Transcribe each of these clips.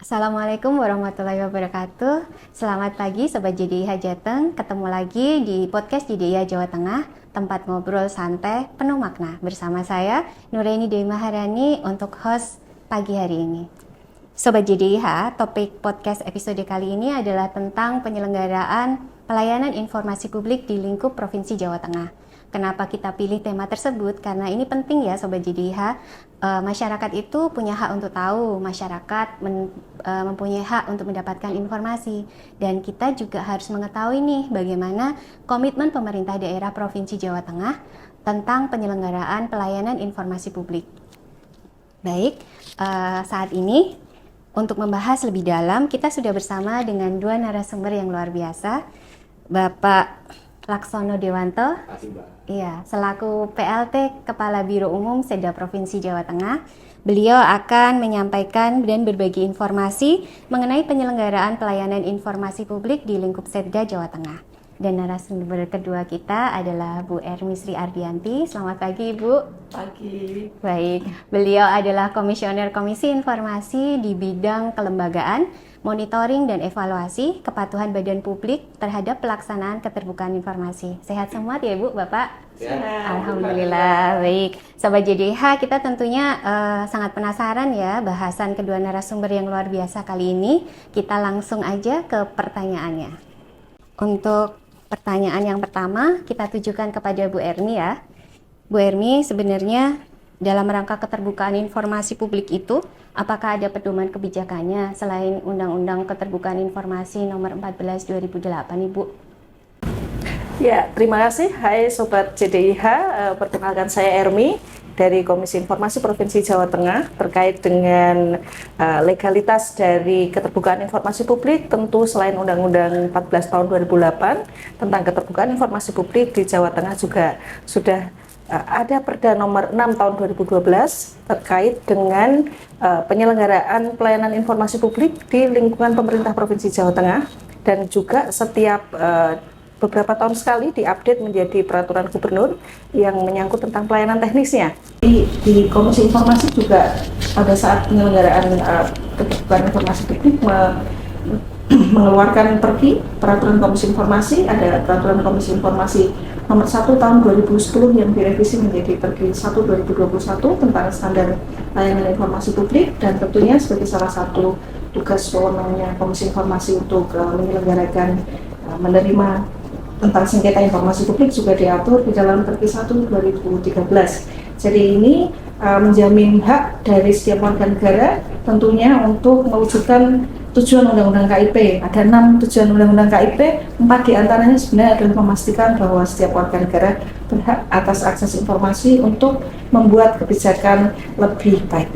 Assalamualaikum warahmatullahi wabarakatuh. Selamat pagi Sobat JDIH Jateng. Ketemu lagi di podcast JDIH Jawa Tengah, tempat ngobrol santai penuh makna. Bersama saya Nuraini Dewi Maharani untuk host pagi hari ini. Sobat JDIH, topik podcast episode kali ini adalah tentang penyelenggaraan pelayanan informasi publik di lingkup Provinsi Jawa Tengah. Kenapa kita pilih tema tersebut? Karena ini penting ya Sobat JDIH. Masyarakat itu punya hak untuk tahu, masyarakat mempunyai hak untuk mendapatkan informasi, dan kita juga harus mengetahui nih bagaimana komitmen pemerintah daerah Provinsi Jawa Tengah tentang penyelenggaraan pelayanan informasi publik. Baik, saat ini untuk membahas lebih dalam kita sudah bersama dengan dua narasumber yang luar biasa, Bapak Laksono Dewanto, iya, selaku PLT Kepala Biro Umum Setda Provinsi Jawa Tengah. Beliau akan menyampaikan dan berbagi informasi mengenai penyelenggaraan pelayanan informasi publik di lingkup Setda Jawa Tengah. Dan narasumber kedua kita adalah Bu Ermi Sri Ardianti. Selamat pagi, Bu. Pagi. Baik, beliau adalah Komisioner Komisi Informasi di bidang kelembagaan, monitoring dan evaluasi kepatuhan badan publik terhadap pelaksanaan keterbukaan informasi. Sehat semua ya Bu, Bapak? Sehat. Alhamdulillah. Baik, Sobat JDIH, kita tentunya sangat penasaran ya bahasan kedua narasumber yang luar biasa kali ini. Kita langsung aja ke pertanyaannya. Untuk pertanyaan yang pertama kita tujukan kepada Bu Ermi ya. Bu Ermi, sebenarnya dalam rangka keterbukaan informasi publik itu, apakah ada pedoman kebijakannya selain Undang-Undang Keterbukaan Informasi Nomor 14 2008, Ibu? Ya, terima kasih. Hai Sobat JDIH, perkenalkan saya Ermi dari Komisi Informasi Provinsi Jawa Tengah. Terkait dengan legalitas dari keterbukaan informasi publik, tentu selain Undang-Undang 14 tahun 2008 tentang keterbukaan informasi publik di Jawa Tengah juga sudah ada Perda nomor 6 tahun 2012 terkait dengan penyelenggaraan pelayanan informasi publik di lingkungan pemerintah Provinsi Jawa Tengah, dan juga setiap beberapa tahun sekali diupdate menjadi peraturan gubernur yang menyangkut tentang pelayanan teknisnya. Di Komisi Informasi juga pada saat penyelenggaraan keterbukaan informasi publik mengeluarkan peraturan Komisi Informasi, ada peraturan Komisi Informasi nomor 1 tahun 2010 yang direvisi menjadi Pergi 1 2021 tentang standar layanan informasi publik, dan tentunya sebagai salah satu tugas wewenangnya Komisi Informasi untuk menyelenggarakan menerima tentang sengketa informasi publik juga diatur di dalam Pergi 1 2013. Jadi ini menjamin hak dari setiap warga negara tentunya untuk mewujudkan tujuan Undang-Undang KIP. Ada 6 tujuan Undang-Undang KIP, 4 diantaranya sebenarnya adalah memastikan bahwa setiap warga negara berhak atas akses informasi untuk membuat kebijakan lebih baik.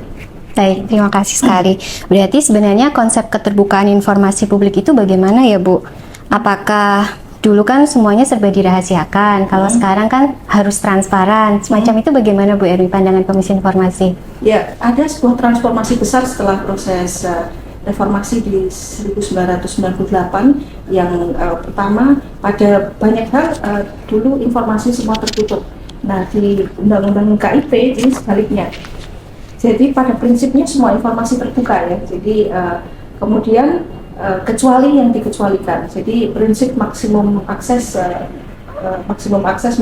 Baik, terima kasih sekali. Berarti sebenarnya konsep keterbukaan informasi publik itu bagaimana ya Bu? Apakah dulu kan semuanya serba dirahasiakan, kalau sekarang kan harus transparan, semacam itu bagaimana Bu Ermi pandangan Komisi Informasi? Ya, ada sebuah transformasi besar setelah proses reformasi di 1998 yang pertama pada banyak hal dulu informasi semua tertutup. Nah, di Undang-Undang KIP ini sebaliknya. Jadi pada prinsipnya semua informasi terbuka ya. Jadi kemudian kecuali yang dikecualikan. Jadi prinsip maksimum akses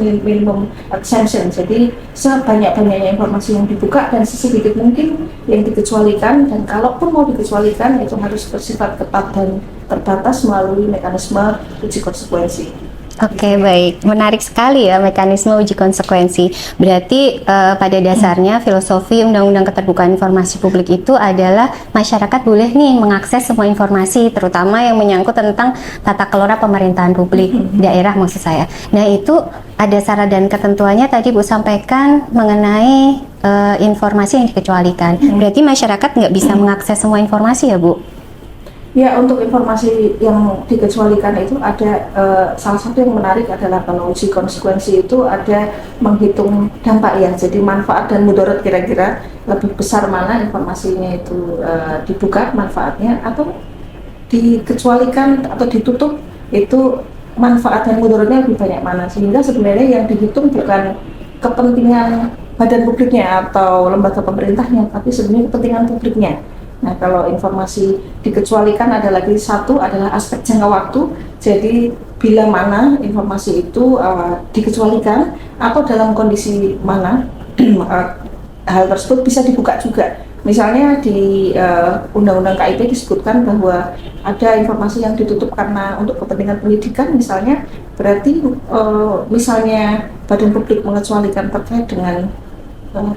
minimum exemption. Jadi sebanyak-banyaknya informasi yang dibuka dan sesedikit mungkin yang dikecualikan, dan kalaupun mau dikecualikan itu harus bersifat ketat dan terbatas melalui mekanisme uji konsekuensi. Oke, baik. Menarik sekali ya mekanisme uji konsekuensi. Berarti pada dasarnya filosofi Undang-Undang Keterbukaan Informasi Publik itu adalah masyarakat boleh nih mengakses semua informasi, terutama yang menyangkut tentang tata kelola pemerintahan publik daerah maksud saya. Nah, itu ada syarat dan ketentuannya tadi Bu sampaikan mengenai informasi yang dikecualikan. Berarti masyarakat nggak bisa mengakses semua informasi ya Bu? Ya, untuk informasi yang dikecualikan itu ada salah satu yang menarik adalah kalau uji konsekuensi itu ada menghitung dampak ya, jadi manfaat dan mudarat kira-kira lebih besar mana informasinya itu dibuka manfaatnya atau dikecualikan atau ditutup itu manfaat dan mudaratnya lebih banyak mana, sehingga sebenarnya yang dihitung bukan kepentingan badan publiknya atau lembaga pemerintahnya, tapi sebenarnya kepentingan publiknya. Nah, kalau informasi dikecualikan ada lagi satu adalah aspek jangka waktu. Jadi bila mana informasi itu dikecualikan atau dalam kondisi mana hal tersebut bisa dibuka juga. Misalnya di Undang-Undang KIP disebutkan bahwa ada informasi yang ditutup karena untuk kepentingan pendidikan, misalnya berarti misalnya badan publik mengecualikan terkait dengan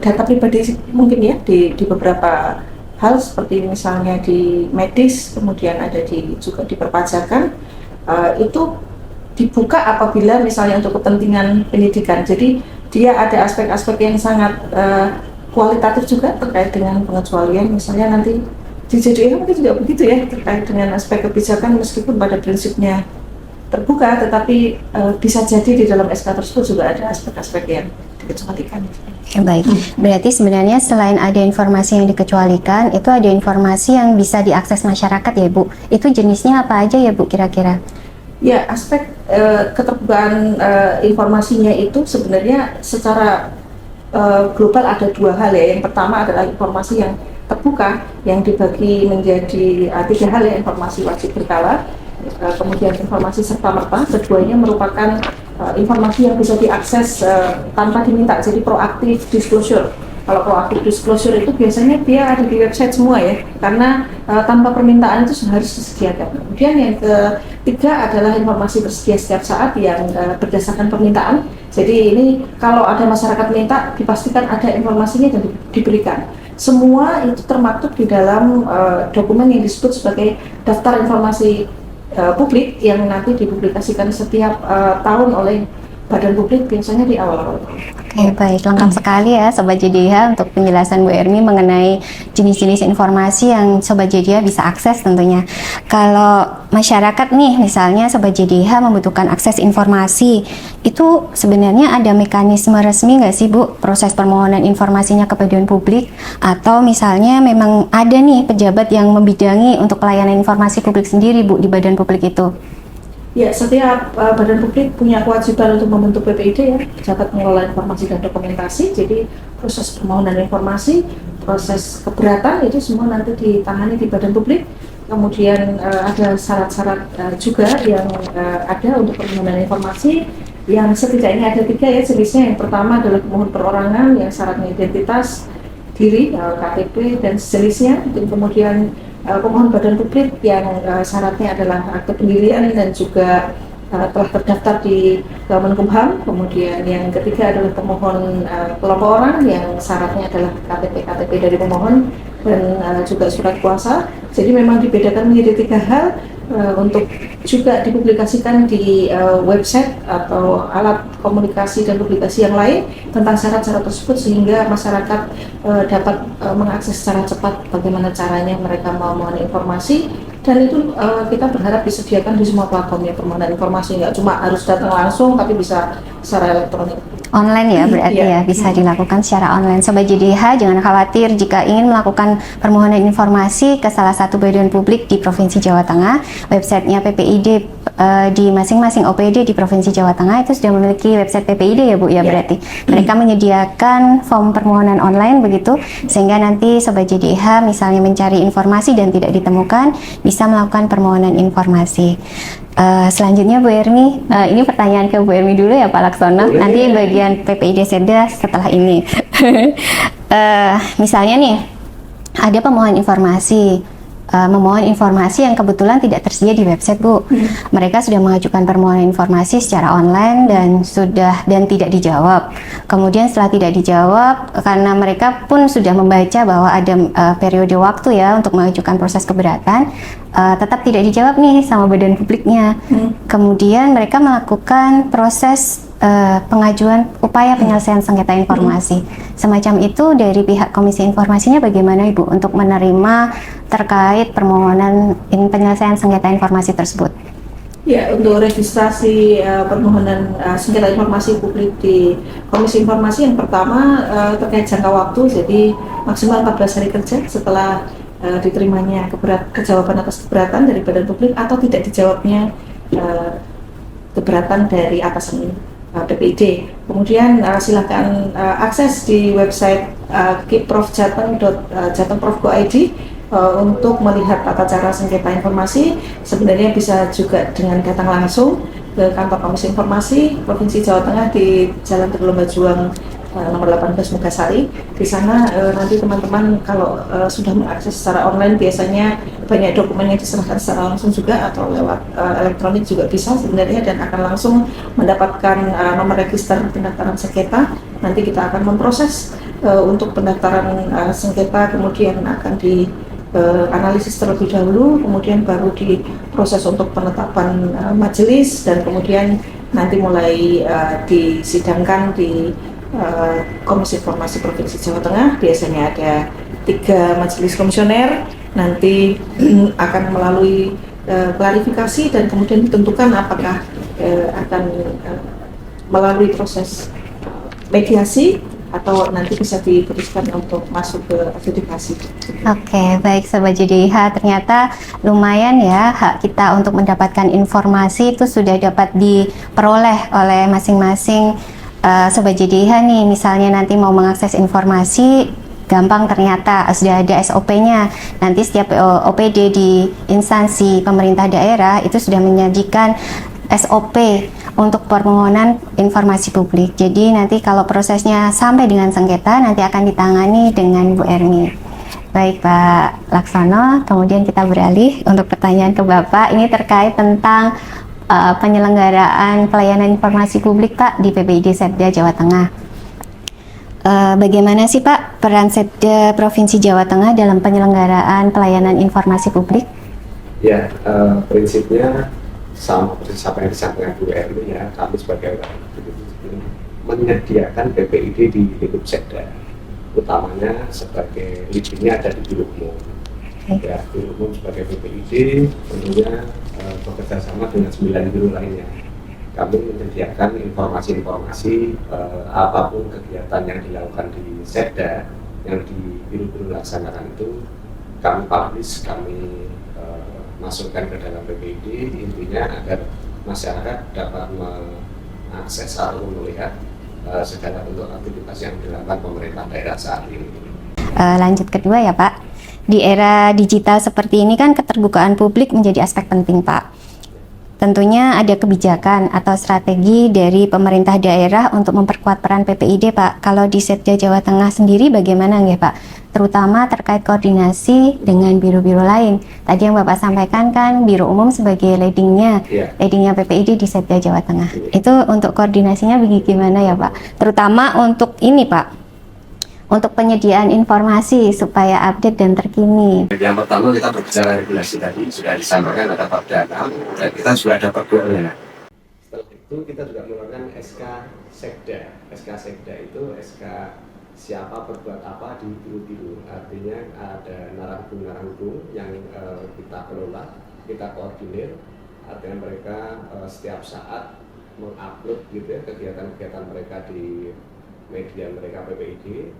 data pribadi mungkin ya di beberapa hal seperti misalnya di medis, kemudian ada juga di perpajakan, itu dibuka apabila misalnya untuk kepentingan pendidikan. Jadi dia ada aspek-aspek yang sangat kualitatif juga terkait dengan pengecualian. Misalnya nanti di JDIH mungkin juga begitu ya, terkait dengan aspek kebijakan meskipun pada prinsipnya terbuka, tetapi bisa jadi di dalam SK tersebut juga ada aspek-aspek yang dikecualikan. Ya, baik, berarti sebenarnya selain ada informasi yang dikecualikan, itu ada informasi yang bisa diakses masyarakat ya Bu. Itu jenisnya apa aja ya Bu kira-kira? Ya, aspek keterbukaan informasinya itu sebenarnya secara global ada dua hal ya. Yang pertama adalah informasi yang terbuka yang dibagi menjadi tiga hal ya, informasi wajib berkala, kemudian informasi serta-merta, keduanya merupakan informasi yang bisa diakses tanpa diminta, jadi proaktif disclosure. Kalau proaktif disclosure itu biasanya dia ada di website semua ya, karena tanpa permintaan itu harus disediakan. Kemudian yang ketiga adalah informasi tersedia setiap saat yang berdasarkan permintaan. Jadi ini kalau ada masyarakat minta, dipastikan ada informasinya dan diberikan. Semua itu termaktub di dalam dokumen yang disebut sebagai daftar informasi publik yang nanti dipublikasikan setiap tahun oleh badan publik, biasanya di awal-awal. Oke, baik, lengkap sekali ya Sobat JDIH untuk penjelasan Bu Ermi mengenai jenis-jenis informasi yang Sobat JDIH bisa akses tentunya. Kalau masyarakat nih, misalnya Sobat JDIH membutuhkan akses informasi, itu sebenarnya ada mekanisme resmi nggak sih Bu, proses permohonan informasinya ke badan publik? Atau misalnya memang ada nih pejabat yang membidangi untuk pelayanan informasi publik sendiri Bu di badan publik itu? Ya, setiap badan publik punya kewajiban untuk membentuk PPID ya, pejabat mengelola informasi dan dokumentasi. Jadi proses permohonan informasi, proses keberatan itu semua nanti ditangani di badan publik. Kemudian ada syarat-syarat juga yang ada untuk permohonan informasi, yang setidaknya ada tiga ya jenisnya. Yang pertama adalah pemohon perorangan yang syaratnya identitas diri, KTP dan sejenisnya. Dan kemudian pemohon badan publik yang syaratnya adalah akte pendirian dan juga telah terdaftar di Kemenkumham. Kemudian yang ketiga adalah pemohon kelompok orang yang syaratnya adalah KTP dari pemohon dan juga surat kuasa. Jadi memang dibedakan menjadi tiga hal untuk juga dipublikasikan di website atau alat komunikasi dan publikasi yang lain tentang syarat-syarat tersebut, sehingga masyarakat dapat mengakses secara cepat bagaimana caranya mereka mau mohon informasi. Dan itu kita berharap disediakan di semua platform ya, permohonan informasi, nggak cuma harus datang langsung tapi bisa secara elektronik. Online ya berarti ya, bisa dilakukan secara online. Sobat JDIH jangan khawatir jika ingin melakukan permohonan informasi ke salah satu badan publik di Provinsi Jawa Tengah. Websitenya PPID di masing-masing OPD di Provinsi Jawa Tengah itu sudah memiliki website PPID ya Bu ya, berarti mereka menyediakan form permohonan online begitu, sehingga nanti Sobat JDIH misalnya mencari informasi dan tidak ditemukan, bisa melakukan permohonan informasi. Selanjutnya Bu Ermi, ini pertanyaan ke Bu Ermi dulu ya Pak Laksono, nanti bagian PPID Seda setelah ini. Misalnya nih, ada pemohon informasi, memohon informasi yang kebetulan tidak tersedia di website Bu. Mereka sudah mengajukan permohonan informasi secara online dan tidak dijawab. Kemudian setelah tidak dijawab, karena mereka pun sudah membaca bahwa ada periode waktu ya untuk mengajukan proses keberatan, tetap tidak dijawab nih sama badan publiknya. Kemudian mereka melakukan proses pengajuan upaya penyelesaian sengketa informasi. Semacam itu dari pihak Komisi Informasinya bagaimana Ibu untuk menerima terkait permohonan penyelesaian sengketa informasi tersebut? Ya, untuk registrasi permohonan sengketa informasi publik di Komisi Informasi, yang pertama terkait jangka waktu, jadi maksimal 14 hari kerja setelah diterimanya kejawaban atas keberatan dari badan publik atau tidak dijawabnya keberatan dari atasan PPID. Kemudian silakan akses di website kiprovjateng.jateng.prof.go.id untuk melihat tata cara sengketa informasi, sebenarnya bisa juga dengan datang langsung ke kantor Komisi Informasi Provinsi Jawa Tengah di Jalan Terlomba Juang nomor 18 Megasari. Di sana nanti teman-teman kalau sudah mengakses secara online, biasanya banyak dokumen yang diserahkan secara langsung juga atau lewat elektronik juga bisa sebenarnya, dan akan langsung mendapatkan nomor register pendaftaran sengketa. Nanti kita akan memproses untuk pendaftaran sengketa, kemudian akan di analisis terlebih dahulu, kemudian baru diproses untuk penetapan majelis, dan kemudian nanti mulai disidangkan di Komisi Informasi Provinsi Jawa Tengah. Biasanya ada 3 majelis komisioner, nanti akan melalui klarifikasi dan kemudian ditentukan apakah akan melalui proses mediasi atau nanti bisa diberikan untuk masuk ke adjudikasi. Oke, baik Sobat JDIH, ternyata lumayan ya hak kita untuk mendapatkan informasi itu sudah dapat diperoleh oleh masing-masing Sobat JDIH nih. Misalnya nanti mau mengakses informasi, gampang, ternyata sudah ada SOP-nya. Nanti setiap OPD di instansi pemerintah daerah itu sudah menyajikan SOP untuk permohonan informasi publik. Jadi nanti kalau prosesnya sampai dengan sengketa, nanti akan ditangani dengan Bu Ermi. Baik Pak Laksono, kemudian kita beralih untuk pertanyaan ke Bapak. Ini terkait tentang penyelenggaraan pelayanan informasi publik Pak di PPID Setda Jawa Tengah. Bagaimana sih Pak peran Setda Provinsi Jawa Tengah dalam penyelenggaraan pelayanan informasi publik? Ya, prinsipnya sama persis apa yang disampaikan Bu Ermi ya, kami sebagai menyediakan PPID di lingkup Setda, utamanya sebagai leadingnya ada di Biro Umum. Ya, Biro Umum sebagai PPID tentunya bekerja sama dengan 9 biro lainnya. Kami menyediakan informasi-informasi apapun kegiatan yang dilakukan di Setda yang di biro-biro laksanakan itu kami publish, kami masukkan ke dalam PPID, intinya agar masyarakat dapat mengakses atau melihat segala bentuk aktivitas yang dilakukan pemerintah daerah saat ini. Lanjut kedua ya Pak, di era digital seperti ini kan keterbukaan publik menjadi aspek penting Pak. Tentunya ada kebijakan atau strategi dari pemerintah daerah untuk memperkuat peran PPID Pak. Kalau di Setda Jawa Tengah sendiri bagaimana nggih Pak? Terutama terkait koordinasi dengan biro-biro lain. Tadi yang Bapak sampaikan kan Biro Umum sebagai leadingnya PPID di Setda Jawa Tengah. Itu untuk koordinasinya bagaimana ya Pak? Terutama untuk ini Pak, untuk penyediaan informasi supaya update dan terkini. Yang pertama kita berbicara regulasi tadi, sudah disampaikan ada Perda 6 dan kita sudah ada pergubnya. Setelah itu kita juga mengeluarkan SK Sekda. SK Sekda itu SK siapa berbuat apa di biro-biro. Artinya ada narang-narang yang kita kelola, kita koordinir. Artinya mereka setiap saat mengupload gitu ya kegiatan-kegiatan mereka di media mereka PPID.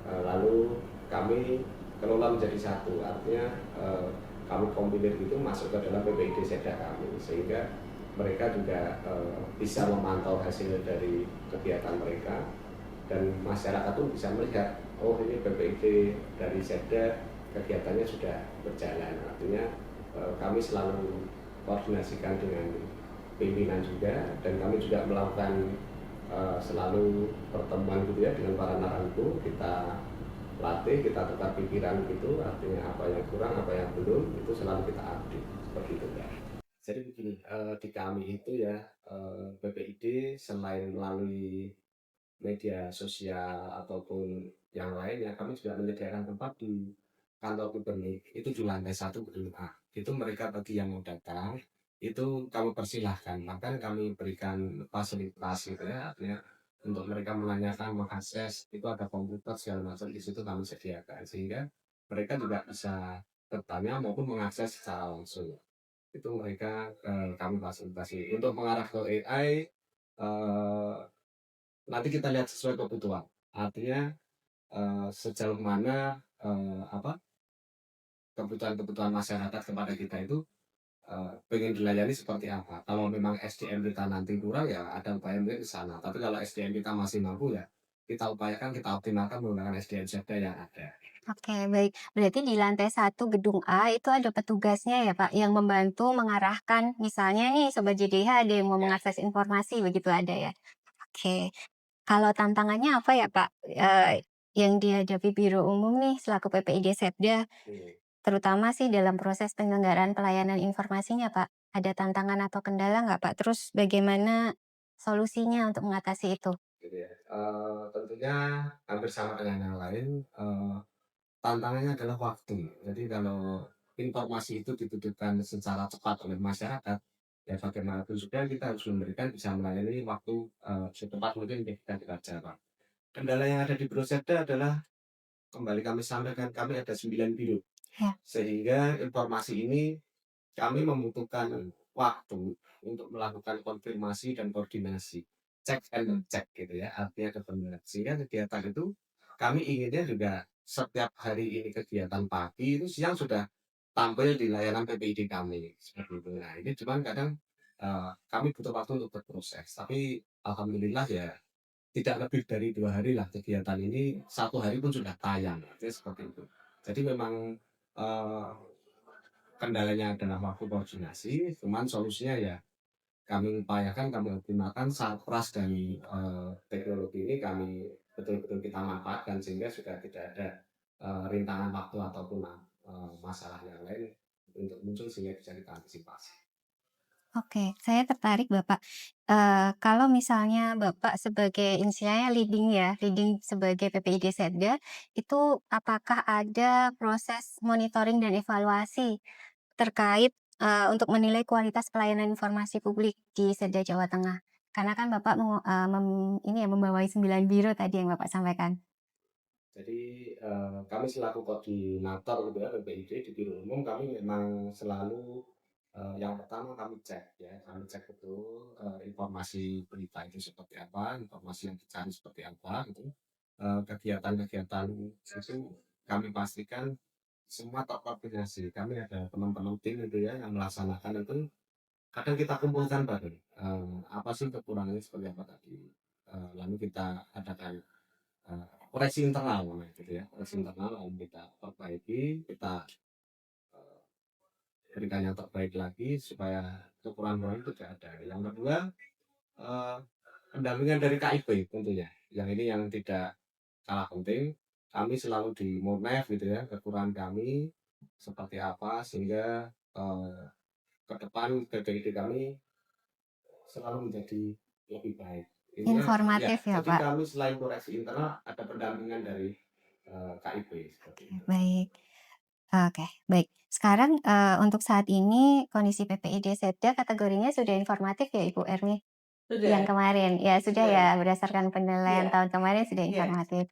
Lalu kami kelola menjadi satu, artinya kami kompilir itu masuk ke dalam PPID Setda kami, sehingga mereka juga bisa memantau hasil dari kegiatan mereka, dan masyarakat pun bisa melihat, oh ini PPID dari Setda kegiatannya sudah berjalan. Artinya kami selalu koordinasikan dengan pimpinan juga, dan kami juga melakukan selalu pertemuan gitu ya dengan para narangku, kita latih, kita tukar pikiran gitu, artinya apa yang kurang, apa yang belum, itu selalu kita update seperti itu ya. Jadi begini, di kami itu ya PPID selain melalui media sosial ataupun yang lain ya, kami juga menyediakan tempat di kantor gubernur itu di lantai 1 gedung A. Itu mereka bagi yang mau datang itu kami persilahkan, bahkan kami berikan fasilitas gitu ya, artinya untuk mereka menanyakan, mengakses, itu ada komputer segala macam di situ kami sediakan, sehingga mereka juga bisa bertanya maupun mengakses secara langsung. Itu mereka kami fasilitasi. Untuk mengarah ke AI nanti kita lihat sesuai kebutuhan, artinya sejauh mana kebutuhan masyarakat kepada kita itu pengen dilayani seperti apa. Kalau memang SDM kita nanti kurang ya ada upaya mungkin ke sana. Tapi kalau SDM kita masih mampu ya kita upayakan, kita optimalkan menggunakan SDM Sekda yang ada. Oke, baik. Berarti di lantai 1 gedung A itu ada petugasnya ya, Pak, yang membantu mengarahkan, misalnya nih Sobat JDH ada yang mau Ya. mengakses informasi, begitu ada ya? Oke. Kalau tantangannya apa ya, Pak, yang dihadapi Biro Umum nih selaku PPID Setda, Hmm. terutama sih dalam proses penyelenggaraan pelayanan informasinya, Pak? Ada tantangan atau kendala nggak, Pak? Terus bagaimana solusinya untuk mengatasi itu? Gitu ya. Tentunya hampir sama dengan yang lain, tantangannya adalah waktu. Jadi kalau informasi itu dibutuhkan secara cepat oleh masyarakat, ya bagaimanapun juga kita harus bisa melayani waktu secepat mungkin kita Pak. Kendala yang ada di Brosekda adalah kembali kami sampaikan, kami ada 9 biro. Ya. Sehingga informasi ini kami membutuhkan waktu untuk melakukan konfirmasi dan koordinasi, check and check gitu ya, artinya kebenaran. Sehingga kegiatan itu kami inginnya juga setiap hari ini kegiatan pagi itu siang sudah tampil di layanan PPID kami seperti itu. Nah ini cuman kadang kami butuh waktu untuk berproses, tapi alhamdulillah ya tidak lebih dari 2 hari lah kegiatan ini, 1 hari pun sudah tayang, artinya seperti itu. Jadi memang eh, kendalanya adalah waktu koordinasi, cuman solusinya ya kami upayakan, kami optimalkan saat pras dari teknologi ini kami betul-betul kita manfaatkan sehingga sudah tidak ada rintangan waktu ataupun masalah yang lain untuk muncul sehingga bisa kita antisipasi. Oke, saya tertarik Bapak. Kalau misalnya Bapak sebagai istilahnya leading ya, leading sebagai PPID Setda, itu apakah ada proses monitoring dan evaluasi terkait, untuk menilai kualitas pelayanan informasi publik di Setda Jawa Tengah? Karena kan Bapak ini ya, membawai 9 biro tadi yang Bapak sampaikan. Jadi kami selaku koordinator gitu ya PPID di Biro Umum, kami memang selalu yang pertama kami cek ya, kami cek betul informasi berita itu seperti apa, informasi yang dicari seperti apa gitu. Kegiatan-kegiatan itu kami pastikan semua terkoordinasi. Kami ada teman-teman tim itu ya yang melaksanakan itu. Kadang kita kumpulkan bareng apa sih kekurangannya seperti apa tadi. Lalu kita adakan koreksi internal namanya gitu ya, koreksi internal lalu kita perbaiki, kita berikan yang terbaik lagi supaya kekurangan itu tidak ada. Yang kedua eh, pendampingan dari KIP tentunya, yang ini yang tidak kalah penting. Kami selalu di Monef gitu ya, kekurangan kami seperti apa sehingga eh, ke depan PPID kami selalu menjadi lebih baik. Ini ya, Informatif ya, jadi Pak? kami selain koreksi internal ada pendampingan dari KIP seperti itu. Baik. Oke, baik. Sekarang, untuk saat ini kondisi PPID Setda kategorinya sudah informatif ya, Ibu Erni? Yang Sudah, kemarin? Ya sudah sudah. ya, berdasarkan penilaian Iya, tahun kemarin sudah iya. informatif.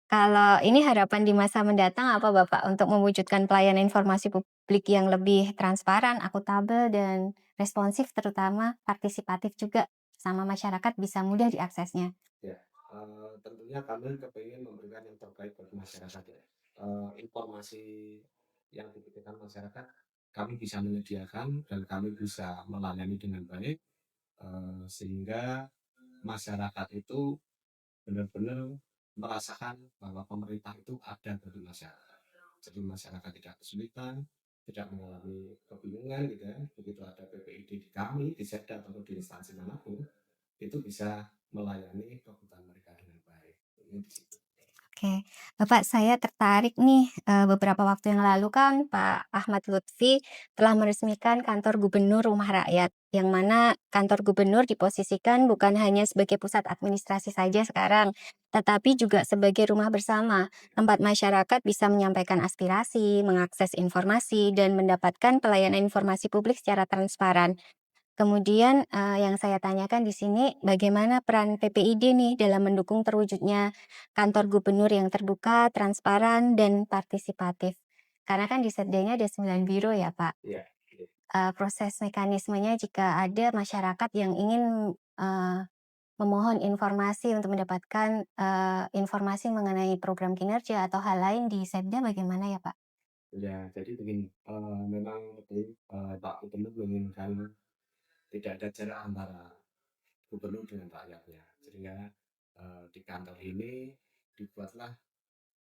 Kalau ini harapan di masa mendatang apa Bapak untuk mewujudkan pelayanan informasi publik yang lebih transparan, akuntabel, dan responsif terutama partisipatif juga, sama masyarakat bisa mudah diaksesnya? Ya, tentunya kami kepingin memberikan yang terbaik bagi masyarakat ya. Informasi yang dibutuhkan masyarakat kami bisa menyediakan dan kami bisa melayani dengan baik sehingga masyarakat itu benar-benar merasakan bahwa pemerintah itu ada bagi masyarakat. Jadi masyarakat tidak kesulitan, tidak mengalami kebingungan gitu ya. Begitu ada PPID di kami, di Setda atau di instansi manapun, itu bisa melayani kebutuhan mereka dengan baik. Ini di situ. Oke, Bapak saya tertarik nih, beberapa waktu yang lalu kan Pak Ahmad Lutfi telah meresmikan kantor gubernur rumah rakyat, yang mana kantor gubernur diposisikan bukan hanya sebagai pusat administrasi saja sekarang, tetapi juga sebagai rumah bersama, tempat masyarakat bisa menyampaikan aspirasi, mengakses informasi, dan mendapatkan pelayanan informasi publik secara transparan. Kemudian, yang saya tanyakan di sini, bagaimana peran PPID nih dalam mendukung terwujudnya kantor gubernur yang terbuka, transparan, dan partisipatif? Karena kan di Setdanya ada 9 biro ya, Pak. Iya, iya. Proses mekanismenya jika ada masyarakat yang ingin, memohon informasi untuk mendapatkan, informasi mengenai program kinerja atau hal lain di Setda bagaimana ya, Pak? Ya, jadi begini, memang betul Pak Gubernur menginginkan tidak ada jarak antara gubernur dengan rakyatnya. Sehingga di kantor ini dibuatlah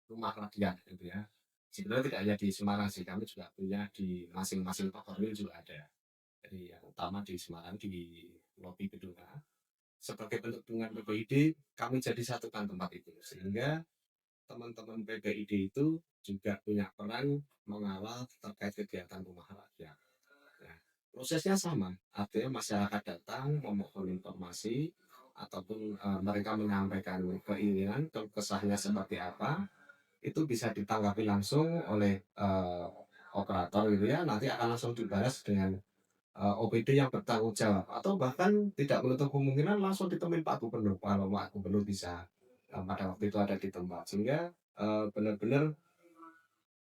rumah rakyat gitu ya. Sebenarnya tidak hanya di Semarang sih, kami juga punya di masing-masing Koramil juga ada. Jadi yang utama di Semarang di lobi gedung A. Sebagai bentuk dukungan PPID, kami jadi satukan tempat itu sehingga teman-teman PPID itu juga punya peran mengawal terkait kegiatan rumah rakyat. Ya, prosesnya sama, artinya masyarakat datang memohon informasi ataupun mereka menyampaikan keinginan, kesahnya seperti apa, itu bisa ditanggapi langsung oleh operator gitu ya, nanti akan langsung dibalas dengan OPD yang bertanggung jawab atau bahkan tidak menutup kemungkinan langsung ditemuin Pak Gubernur kalau Pak Gubernur bisa pada waktu itu ada di tempat sehingga benar-benar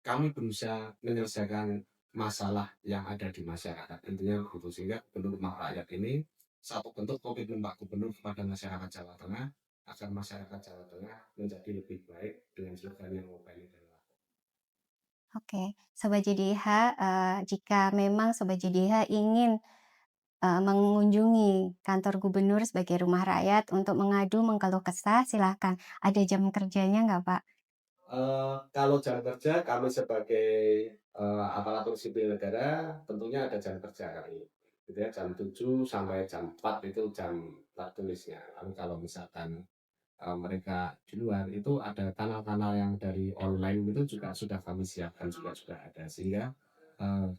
kami berusaha menyelesaikan masalah yang ada di masyarakat intinya begitu sehingga bentuk rumah rakyat ini satu bentuk komitmen Pak Gubernur kepada masyarakat Jawa Tengah agar masyarakat Jawa Tengah menjadi lebih baik dengan slogan yang mobile ini. Oke, Sobat JDIH, jika memang Sobat JDIH ingin mengunjungi kantor gubernur sebagai rumah rakyat untuk mengadu, mengeluh kesah, silahkan. Ada jam kerjanya nggak, Pak? Kalau jam kerja kami sebagai aparatur sipil negara tentunya ada jam kerja kami. Gitu ya, jam 7 sampai jam 4 itu jam plat tulisnya. Lalu kalau misalkan mereka di luar itu ada kanal-kanal yang dari online itu juga sudah kami siapkan juga ada sehingga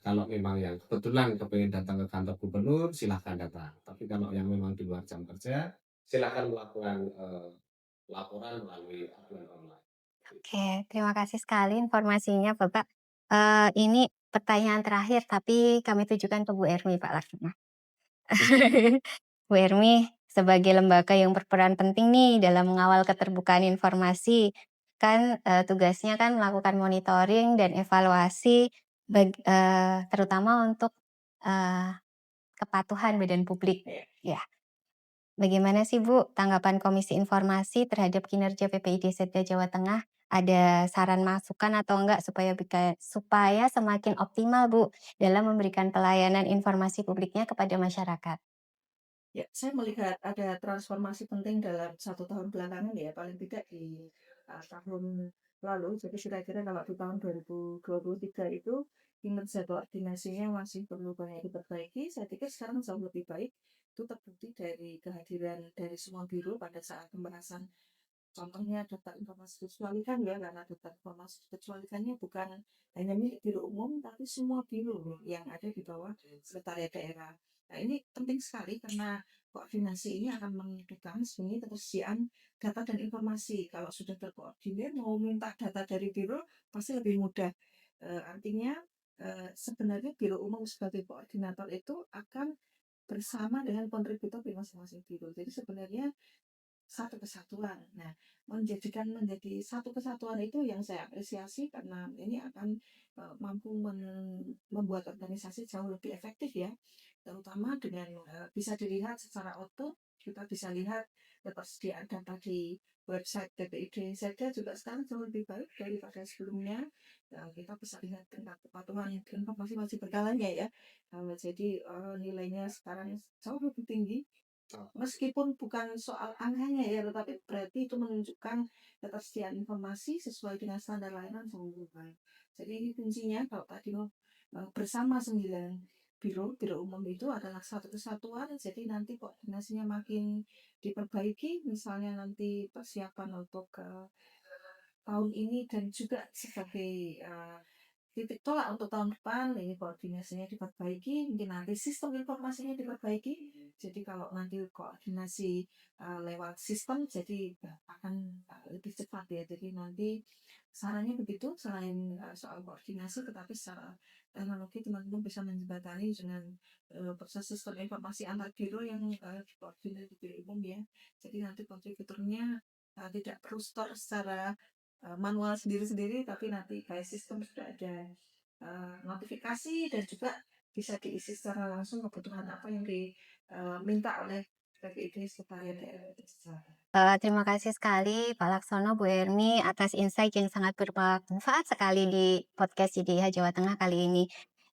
kalau memang yang kebetulan kepengen datang ke kantor gubernur silahkan datang. Tapi kalau yang memang di luar jam kerja silahkan melakukan laporan melalui aduan online. Oke, terima kasih sekali informasinya, Bapak. Ini pertanyaan terakhir, tapi kami tujukan ke Bu Ermi, Pak Laksana. Bu Ermi, sebagai lembaga yang berperan penting nih dalam mengawal keterbukaan informasi, kan tugasnya kan melakukan monitoring dan evaluasi, terutama untuk kepatuhan badan publik. Ya, bagaimana sih Bu tanggapan Komisi Informasi terhadap kinerja PPID Setda Jawa Tengah? Ada saran masukan atau enggak supaya semakin optimal Bu dalam memberikan pelayanan informasi publiknya kepada masyarakat? Ya, saya melihat ada transformasi penting dalam 1 tahun belakangan ya, paling tidak di tahun lalu. Jadi kira-kira kalau di tahun 2023 itu kinerja koordinasinya masih perlu banyak diperbaiki. Saya pikir sekarang jauh lebih baik. Itu terbukti dari kehadiran dari semua biro pada saat pembahasan. Contohnya data informasi kecualikan ya, karena data informasi kecualikannya bukan hanya milik biro umum, tapi semua biro yang ada di bawah sekretariat daerah. Nah, ini penting sekali karena koordinasi ini akan menentukan sebenarnya ketersediaan data dan informasi. Kalau sudah terkoordinir, mau minta data dari biro pasti lebih mudah. Artinya sebenarnya biro umum sebagai koordinator itu akan bersama dengan kontributor di masing-masing biro. Jadi sebenarnya satu kesatuan. Nah, menjadi satu kesatuan itu yang saya apresiasi karena ini akan mampu membuat organisasi jauh lebih efektif ya, terutama dengan bisa dilihat secara output, kita bisa lihat ketersediaan data di website PPID Setda juga sekarang jauh lebih baik daripada sebelumnya. Kita bisa lihat tingkat kepatuhan informasi masih berkalanya ya. Jadi nilainya sekarang jauh lebih tinggi. Meskipun bukan soal angkanya ya, tetapi berarti itu menunjukkan ketersediaan informasi sesuai dengan standar layanan jauh lebih baik. Jadi ini kuncinya kalau tadi bersama 9 biro umum itu adalah satu kesatuan, jadi nanti koordinasinya makin diperbaiki, misalnya nanti persiapan untuk tahun ini dan juga sebagai titik tolak untuk tahun depan, ini koordinasinya diperbaiki, mungkin nanti sistem informasinya diperbaiki. Jadi kalau nanti koordinasi lewat sistem, jadi akan lebih cepat ya. Jadi nanti sarannya begitu, selain soal koordinasi, tetapi secara teknologi teman-teman bisa menjembatani dengan proses sistem informasi antar biro yang dikoordinir di biro umum ya. Jadi nanti kontributornya tidak perlu store secara manual sendiri-sendiri, tapi nanti kayak sistem sudah ada notifikasi dan juga bisa diisi secara langsung kebutuhan apa yang diminta oleh PPID sekretariat daerah. Terima kasih sekali Pak Laksono, Bu Ermi atas insight yang sangat bermanfaat sekali di podcast JDIH Jawa Tengah kali ini.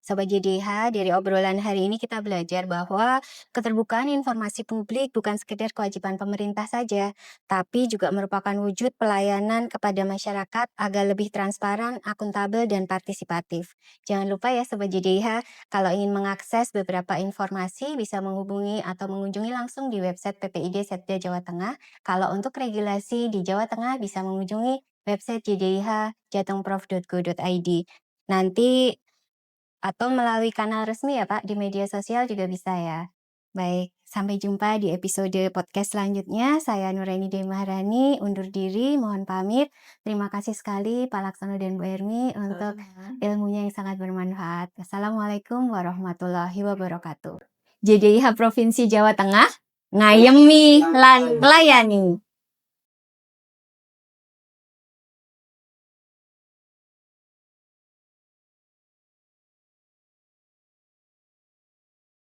Sobat JDH, dari obrolan hari ini kita belajar bahwa keterbukaan informasi publik bukan sekedar kewajiban pemerintah saja, tapi juga merupakan wujud pelayanan kepada masyarakat agar lebih transparan, akuntabel, dan partisipatif. Jangan lupa ya Sobat JDH, kalau ingin mengakses beberapa informasi bisa menghubungi atau mengunjungi langsung di website PPID Setda Jawa Tengah. Kalau untuk regulasi di Jawa Tengah bisa mengunjungi website JDIH jatengprof.go.id. Nanti atau melalui kanal resmi ya Pak, di media sosial juga bisa ya. Baik, sampai jumpa di episode podcast selanjutnya. Saya Nuraini Dewi Maharani, undur diri, mohon pamit. Terima kasih sekali Pak Laksono dan Bu Ermi untuk ilmunya yang sangat bermanfaat. Assalamualaikum warahmatullahi wabarakatuh. JDIH Provinsi Jawa Tengah, ngayemi lan melayani.